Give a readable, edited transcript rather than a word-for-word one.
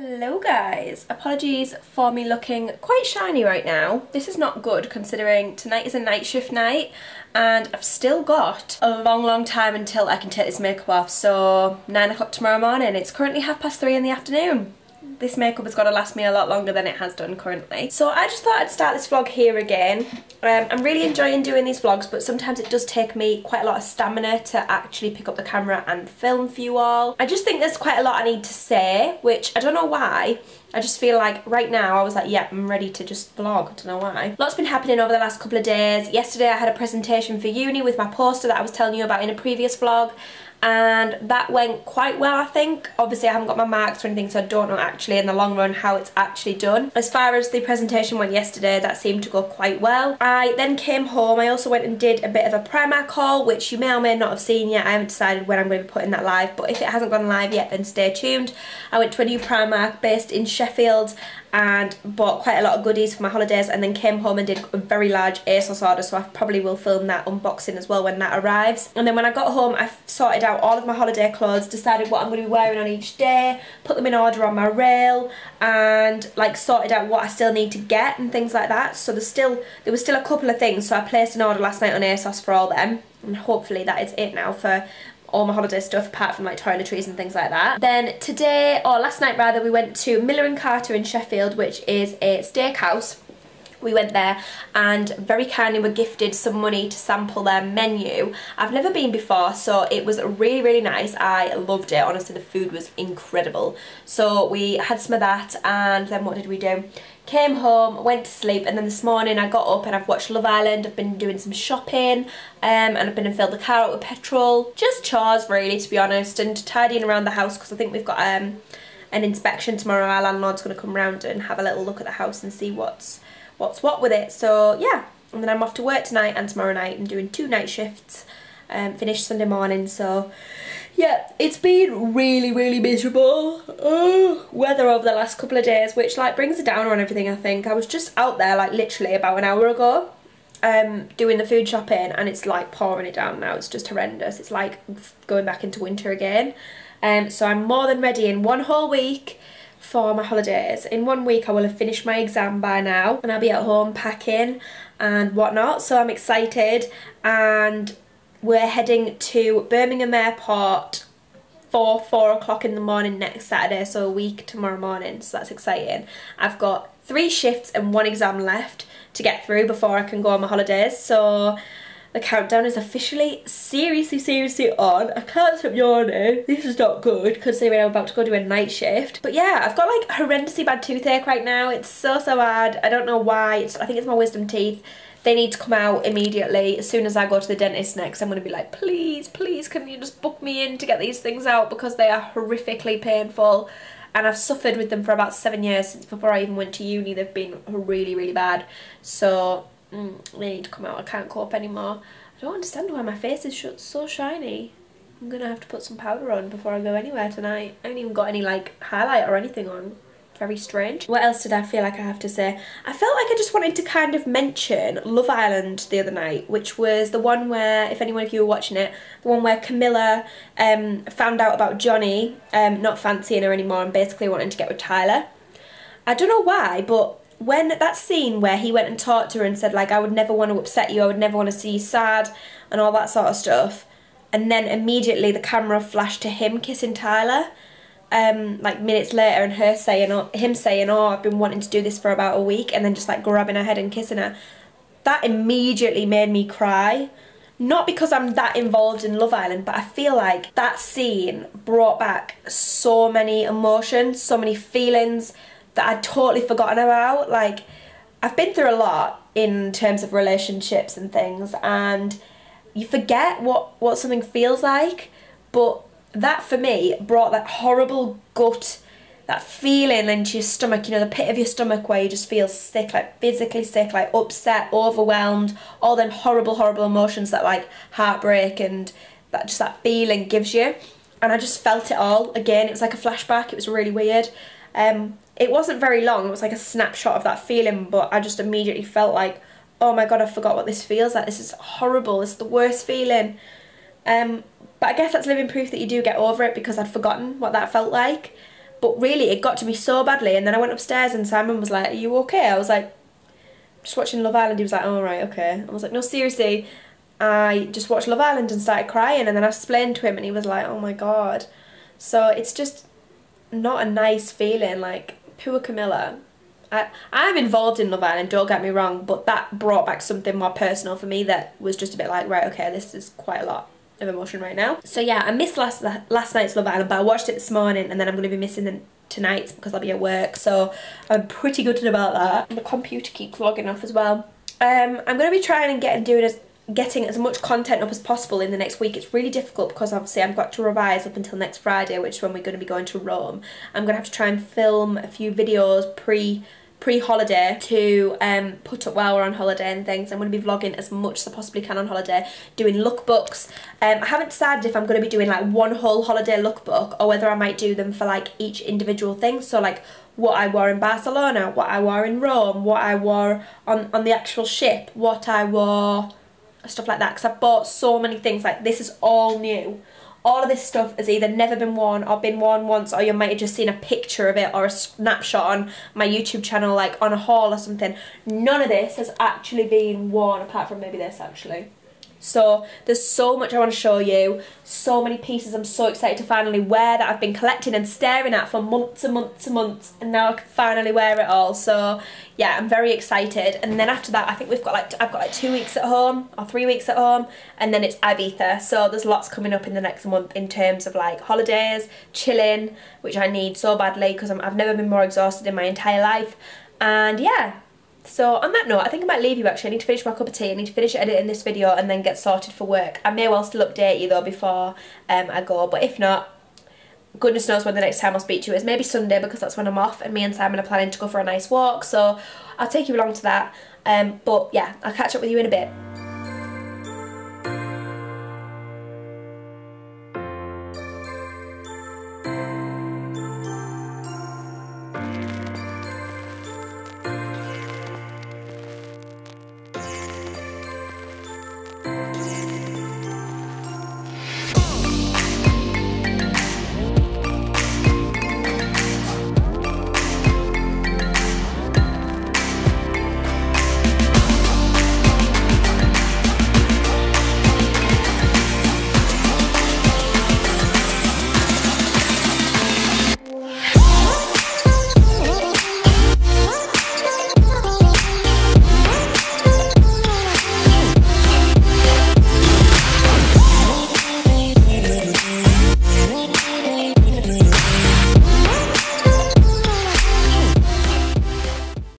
Hello guys, apologies for me looking quite shiny right now. This is not good considering tonight is a night shift night and I've still got a long time until I can take this makeup off. So 9 o'clock tomorrow morning. It's currently 3:30 in the afternoon. This makeup has got to last me a lot longer than it has done currently. So I just thought I'd start this vlog here again. I'm really enjoying doing these vlogs, but sometimes it does take me quite a lot of stamina to actually pick up the camera and film for you all. I just think there's quite a lot I need to say, which I don't know why. I just feel like right now I was like, yeah, I'm ready to just vlog. I don't know why. Lots been happening over the last couple of days. Yesterday I had a presentation for uni with my poster that I was telling you about in a previous vlog, and that went quite well, I think. Obviously I haven't got my marks or anything, so I don't know actually in the long run how it's actually done. As far as the presentation went yesterday, that seemed to go quite well. I then came home. I also went and did a bit of a Primark haul, which you may or may not have seen yet. I haven't decided when I'm going to be putting that live, but if it hasn't gone live yet, then stay tuned. I went to a new Primark based in Sheffield and bought quite a lot of goodies for my holidays, and then came home and did a very large ASOS order, so I probably will film that unboxing as well when that arrives. And then when I got home, I sorted out all of my holiday clothes, decided what I'm going to be wearing on each day, put them in order on my rail, and like sorted out what I still need to get and things like that. So there was still a couple of things, so I placed an order last night on ASOS for all them, and hopefully that is it now for all my holiday stuff apart from like toiletries and things like that. Then today, or last night rather, we went to Miller & Carter in Sheffield, which is a steakhouse. We went there and very kindly were gifted some money to sample their menu. I've never been before, so it was really nice. I loved it. Honestly, the food was incredible. So we had some of that, and then what did we do? Came home, went to sleep, and then this morning I got up and I've watched Love Island. I've been doing some shopping, and I've been and filled the car up with petrol. Just chores really, to be honest, and tidying around the house because I think we've got an inspection tomorrow. Our landlord's going to come round and have a little look at the house and see what's what with it. So yeah, and then I'm off to work tonight and tomorrow night. I'm doing 2 night shifts, finish Sunday morning. So yeah, it's been really miserable weather over the last couple of days, which like brings a downer on everything. I think I was just out there like literally about an hour ago doing the food shopping, and it's like pouring it down now. It's just horrendous. It's like going back into winter again. So I'm more than ready in 1 whole week for my holidays. In 1 week I will have finished my exam by now, and I'll be at home packing and whatnot, so I'm excited. And we're heading to Birmingham Airport for 4 o'clock in the morning next Saturday, so a week tomorrow morning, so that's exciting. I've got 3 shifts and 1 exam left to get through before I can go on my holidays, so the countdown is officially seriously on. I can't stop yawning. This is not good considering I'm about to go do a night shift. But yeah, I've got like horrendously bad toothache right now. It's so bad. I don't know why. I think it's my wisdom teeth. They need to come out immediately. As soon as I go to the dentist next, I'm going to be like, please can you just book me in to get these things out, because they are horrifically painful. And I've suffered with them for about 7 years, since before I even went to uni. They've been really bad. So they need to come out. I can't cope anymore. I don't understand why my face is so shiny. I'm gonna have to put some powder on before I go anywhere tonight. I haven't even got any like highlight or anything on. Very strange. What else did I feel like I have to say? I felt like I just wanted to kind of mention Love Island the other night, which was the one where, if anyone of you were watching it, the one where Camilla found out about Johnny not fancying her anymore and basically wanting to get with Tyler. I don't know why, but when that scene where he went and talked to her and said like, I would never want to upset you, I would never want to see you sad and all that sort of stuff, and then immediately the camera flashed to him kissing Tyler like minutes later, and him saying, oh, I've been wanting to do this for about a week, and then just like grabbing her head and kissing her. That immediately made me cry. Not because I'm that involved in Love Island, but I feel like that scene brought back so many emotions, so many feelings that I'd totally forgotten about. Like, I've been through a lot in terms of relationships and things, and you forget what something feels like, but that for me brought that horrible gut, that feeling into your stomach, you know, the pit of your stomach where you just feel sick, like physically sick, like upset, overwhelmed, all them horrible emotions that like heartbreak and that feeling gives you. And I just felt it all again. It was like a flashback. It was really weird. It wasn't very long, it was like a snapshot of that feeling, but I just immediately felt like, oh my god, I forgot what this feels like. This is horrible. It's the worst feeling. But I guess that's living proof that you do get over it, because I'd forgotten what that felt like. But really, it got to me so badly, and then I went upstairs and Simon was like, are you okay? I was like, just watching Love Island. He was like, oh right, okay. I was like, no, seriously, I just watched Love Island and started crying, and then I explained to him and he was like, oh my god. So it's just not a nice feeling, like, poor Camilla. I'm involved in Love Island, don't get me wrong, but that brought back something more personal for me that was just a bit like, right, okay, this is quite a lot of emotion right now. So yeah, I missed last night's Love Island, but I watched it this morning, and then I'm going to be missing tonight's because I'll be at work, so I'm pretty gutted about that. And the computer keeps logging off as well. I'm going to be trying and getting as much content up as possible in the next week. It's really difficult because obviously I've got to revise up until next Friday, which is when we're going to be going to Rome. I'm going to have to try and film a few videos pre-holiday to put up while we're on holiday and things. I'm going to be vlogging as much as I possibly can on holiday, doing lookbooks. I haven't decided if I'm going to be doing like one whole holiday lookbook or whether I might do them for like each individual thing. So like what I wore in Barcelona, what I wore in Rome, what I wore on the actual ship, what I wore, stuff like that, because I've bought so many things. Like, this is all new. All of this stuff has either never been worn or been worn once, or you might have just seen a picture of it or a snapshot on my YouTube channel, like on a haul or something. None of this has actually been worn, apart from maybe this actually. So there's so much I want to show you, so many pieces I'm so excited to finally wear that I've been collecting and staring at for months and months and months, and now I can finally wear it all. So yeah, I'm very excited. And then after that, I think I've got like 2 weeks at home or 3 weeks at home, and then it's Ibiza. So there's lots coming up in the next month in terms of like holidays, chilling, which I need so badly because I've never been more exhausted in my entire life. And yeah. So on that note, I think I might leave you actually. I need to finish my cup of tea, I need to finish editing this video and then get sorted for work. I may well still update you though before I go, but if not, goodness knows when the next time I'll speak to you is. Maybe Sunday, because that's when I'm off and me and Simon are planning to go for a nice walk, so I'll take you along to that. But yeah, I'll catch up with you in a bit.